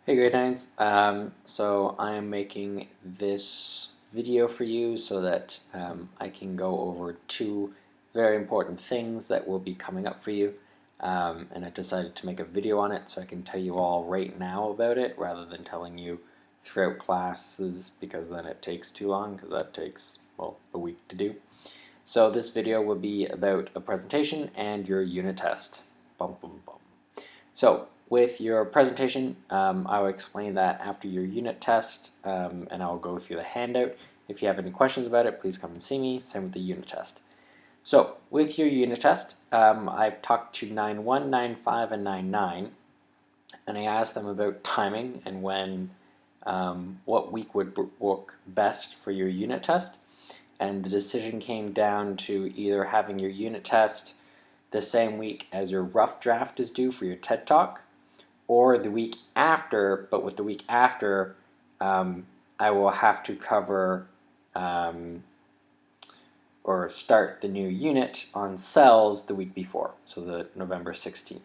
Hey grade 9s, so I am making this video for you so that I can go over two very important things that will be coming up for you, and I decided to make a video on it so I can tell you all right now about it rather than telling you throughout classes, because then it takes too long, because that takes, well, a week to do. So this video will be about a presentation and your unit test. Bum, bum, bum. So with your presentation, I will explain that after your unit test, and I'll go through the handout. If you have any questions about it, please come and see me. Same with the unit test. So with your unit test, I've talked to 9.1, 9.5, and 9.9, and I asked them about timing and when, what week would work best for your unit test. And the decision came down to either having your unit test the same week as your rough draft is due for your TED Talk, or the week after, but with the week after, I will have to cover or start the new unit on cells the week before, so the November 16th.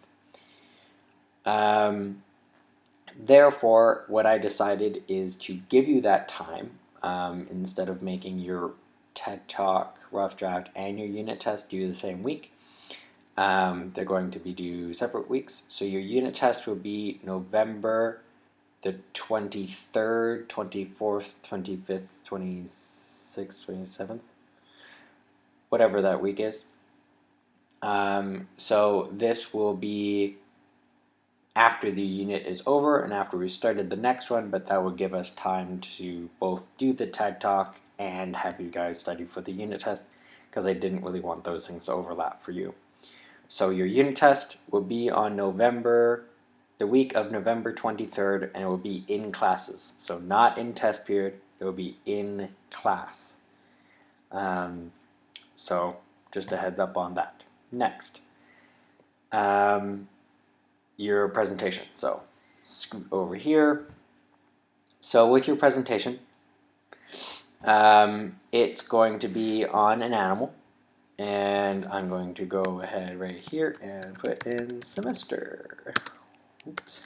Therefore, what I decided is to give you that time instead of making your TED Talk, rough draft, and your unit test due the same week. They're going to be due separate weeks. So your unit test will be November the 23rd, 24th, 25th, 26th, 27th, whatever that week is. So this will be after the unit is over and after we started the next one, but that will give us time to both do the TED Talk and have you guys study for the unit test, because I didn't really want those things to overlap for you. So your unit test will be on the week of November 23rd, and it will be in classes. So not in test period, it will be in class. So just a heads up on that. Next, your presentation. So scoot over here. So with your presentation, it's going to be on an animal. And I'm going to go ahead right here and put in semester. Oops.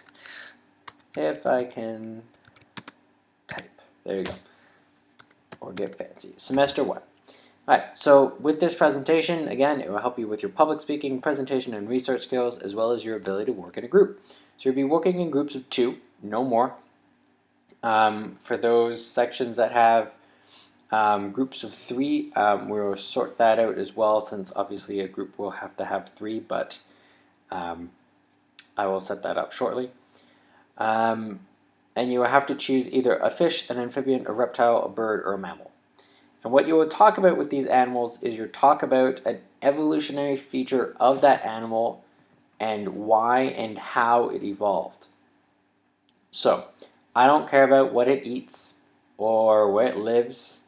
If I can type. There you go. Or get fancy. Semester 1. Alright, so with this presentation, again, it will help you with your public speaking, presentation, and research skills, as well as your ability to work in a group. So you'll be working in groups of 2, no more. For those sections that have groups of 3, we'll sort that out as well, since obviously a group will have to have 3, but I will set that up shortly. And you will have to choose either a fish, an amphibian, a reptile, a bird, or a mammal. And what you will talk about with these animals is you'll talk about an evolutionary feature of that animal and why and how it evolved. So, I don't care about what it eats or where it lives,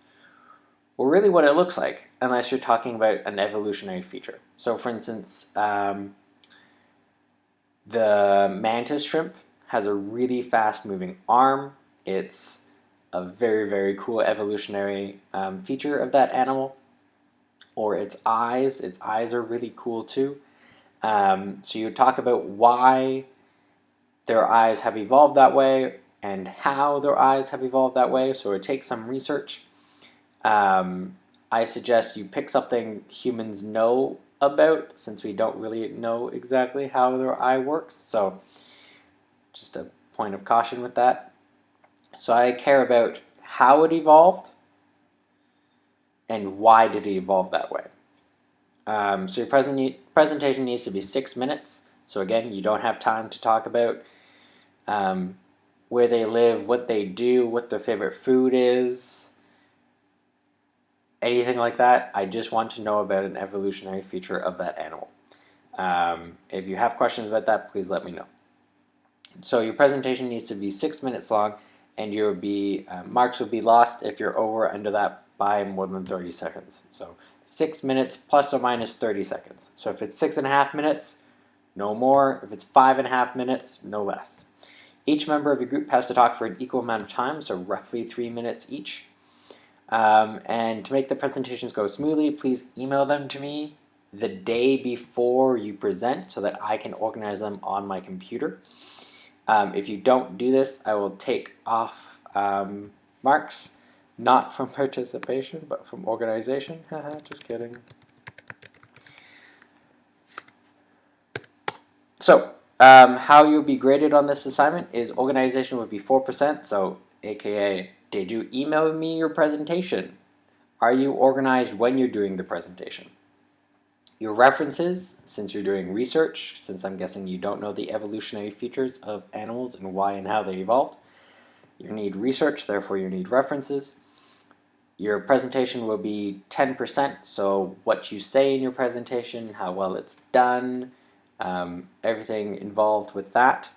or really what it looks like, unless you're talking about an evolutionary feature. So for instance, the mantis shrimp has a really fast moving arm. It's a very, very cool evolutionary feature of that animal. Or its eyes are really cool too. So you talk about why their eyes have evolved that way and how their eyes have evolved that way. So it takes some research. I suggest you pick something humans know about, since we don't really know exactly how their eye works. So just a point of caution with that. So I care about how it evolved and why did it evolve that way. So your presentation needs to be 6 minutes. So again, you don't have time to talk about where they live, what they do, what their favorite food is, anything like that. I just want to know about an evolutionary feature of that animal. If you have questions about that, please let me know. So your presentation needs to be 6 minutes long, and your marks will be lost if you're over or under that by more than 30 seconds. So 6 minutes plus or minus 30 seconds. So if it's 6.5 minutes, no more. If it's 5.5 minutes, no less. Each member of your group has to talk for an equal amount of time, so roughly 3 minutes each. And to make the presentations go smoothly, please email them to me the day before you present so that I can organize them on my computer. If you don't do this, I will take off marks, not from participation, but from organization. Just kidding. So, how you'll be graded on this assignment is organization would be 4%, so aka, did you email me your presentation? Are you organized when you're doing the presentation? Your references, since you're doing research, since I'm guessing you don't know the evolutionary features of animals and why and how they evolved, you need research, therefore you need references. Your presentation will be 10%, so what you say in your presentation, how well it's done, everything involved with that.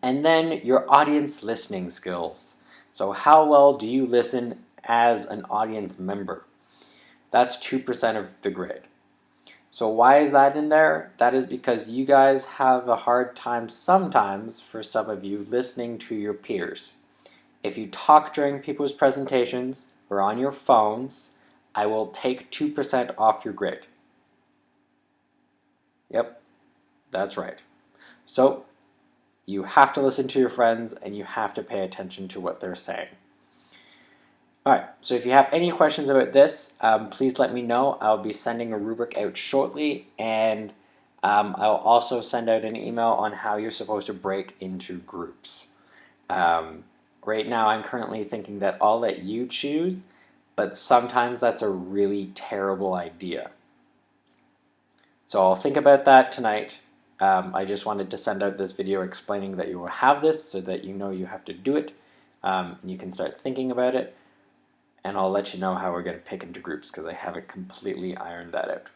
And then your audience listening skills. So how well do you listen as an audience member? That's 2% of the grade. So why is that in there? That is because you guys have a hard time sometimes, for some of you, listening to your peers. If you talk during people's presentations or on your phones, I will take 2% off your grade. Yep, that's right. So you have to listen to your friends and you have to pay attention to what they're saying. Alright, so if you have any questions about this, please let me know. I'll be sending a rubric out shortly, and I'll also send out an email on how you're supposed to break into groups. Right now I'm currently thinking that I'll let you choose, but sometimes that's a really terrible idea. So I'll think about that tonight. I just wanted to send out this video explaining that you will have this so that you know you have to do it, and you can start thinking about it. And I'll let you know how we're going to pick into groups because I haven't completely ironed that out.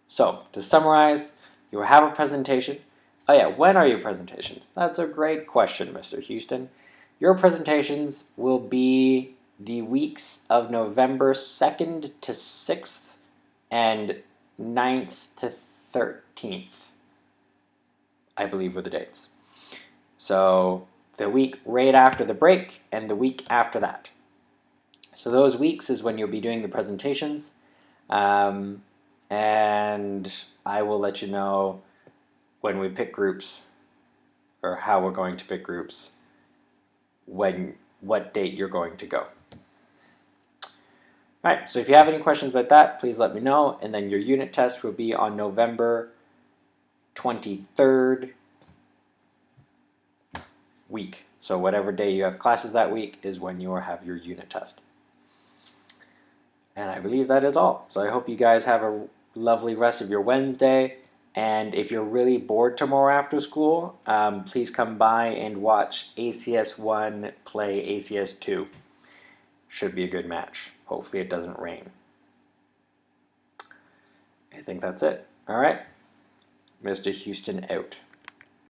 So, to summarize, you will have a presentation. Oh yeah, when are your presentations? That's a great question, Mr. Houston. Your presentations will be the weeks of November 2nd to 6th and 9th to 13th, I believe were the dates. So, the week right after the break and the week after that. So those weeks is when you'll be doing the presentations, and I will let you know when we pick groups, or how we're going to pick groups, what date you're going to go. Alright, so if you have any questions about that, please let me know, and then your unit test will be on November 23rd week. So whatever day you have classes that week is when you will have your unit test. And I believe that is all. So I hope you guys have a lovely rest of your Wednesday. And if you're really bored tomorrow after school, please come by and watch ACS 1 play ACS 2. Should be a good match. Hopefully it doesn't rain. I think that's it. All right. Mr. Houston out.